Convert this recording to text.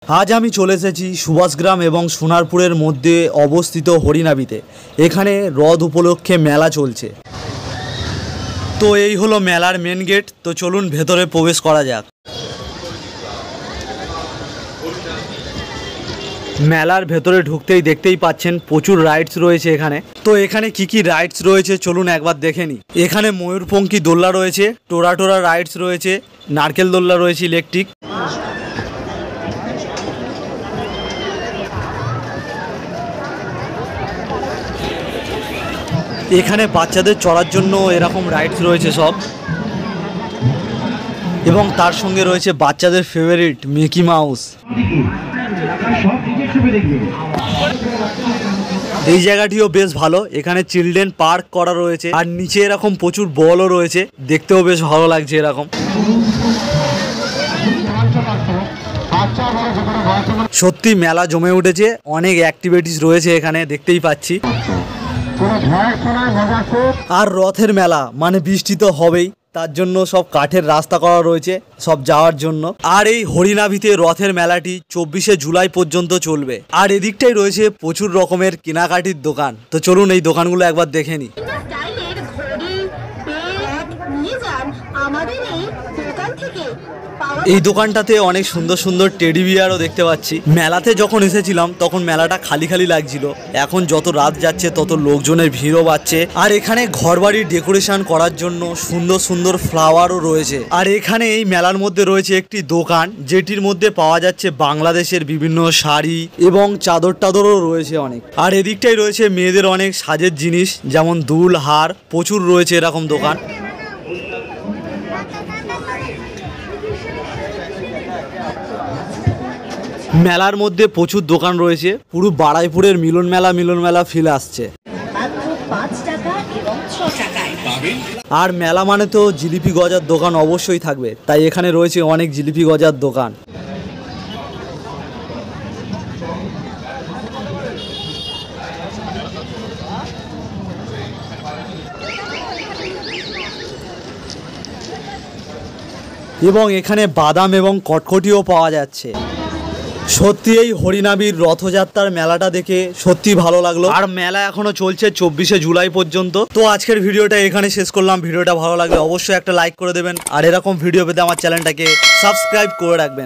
আজ আমি চলে এসেছি সুভাষগ্রাম এবং সোনারপুরের মধ্যে অবস্থিত হরিনাবিতে। এখানে রথ উপলক্ষে মেলা চলছে। তো এই হলো মেলার মেন গেট। তো চলুন ভেতরে প্রবেশ করা যাক। মেলার ভেতরে ঢুকতেই দেখতেই পাচ্ছেন প্রচুর রাইডস রয়েছে এখানে। তো এখানে কি কি রাইডস রয়েছে চলুন একবার দেখে নিই। এখানে ময়ূরপঙ্খী দোলনা রয়েছে, টোরা টোরা রাইডস রয়েছে, নারকেল দোলনা রয়েছে ইলেকট্রিক। এখানে বাচ্চাদের চড়ার জন্য এরকম রাইডস রয়েছে সব, এবং তার সঙ্গে রয়েছে বাচ্চাদের ফেভারিট মিকি মাউস। এই জায়গাটিও বেশ ভালো। এখানে চিলড্রেন পার্ক করা রয়েছে, আর নিচে এরকম প্রচুর বলও রয়েছে, দেখতেও বেশ ভালো লাগছে এরকম। সত্যি মেলা জমে উঠেছে, অনেক অ্যাক্টিভিটিস রয়েছে এখানে দেখতেই পাচ্ছি। আর রথের মেলা মানে বৃষ্টি তো হবেই, তার জন্য সব কাঠের রাস্তা করা রয়েছে সব যাওয়ার জন্য। আর এই হরিনাবিতে রথের মেলাটি 24শে জুলাই পর্যন্ত চলবে। আর এদিকটাই রয়েছে প্রচুর রকমের কেনাকাটির দোকান। তো চলুন এই দোকানগুলো একবার দেখে নিই। এই দোকানটাতে অনেক সুন্দর সুন্দর টেডি বিয়ারও দেখতে পাচ্ছি। মেলাতে যখন এসেছিলাম তখন মেলাটা খালি খালি লাগছিল, এখন যত রাত যাচ্ছে তত লোকজনের ভিড়ও বাড়ছে। আর এখানে ঘরবাড়ির ডেকোরেশন করার জন্য সুন্দর সুন্দর ফ্লাওয়ারও রয়েছে। আর এখানে এই মেলার মধ্যে রয়েছে একটি দোকান, যেটির মধ্যে পাওয়া যাচ্ছে বাংলাদেশের বিভিন্ন শাড়ি এবং চাদর টাদরও রয়েছে অনেক। আর এদিকটাই রয়েছে মেয়েদের অনেক সাজের জিনিস, যেমন দুল, হার, প্রচুর রয়েছে এরকম দোকান। মেলার মধ্যে প্রচুর দোকান রয়েছে, পুরো বারাইপুরের মিলন মেলা ফিল আসছে। আর মেলা মানে তো জিলিপি গজার দোকান অবশ্যই থাকবে, তাই এখানে রয়েছে অনেক জিলিপি গজার দোকান। এবং এখানে বাদাম এবং কটকটিও পাওয়া যাচ্ছে। সত্যি এই হরিনাবির রথযাত্রার মেলাটা দেখে সত্যি ভালো লাগলো। আর মেলা এখনো চলছে 24শে জুলাই পর্যন্ত। তো আজকের ভিডিওটা এখানে শেষ করলাম। ভিডিওটা ভালো লাগলে অবশ্যই একটা লাইক করে দেবেন, আর এরকম ভিডিও পেতে আমার চ্যানেলটাকে সাবস্ক্রাইব করে রাখবেন।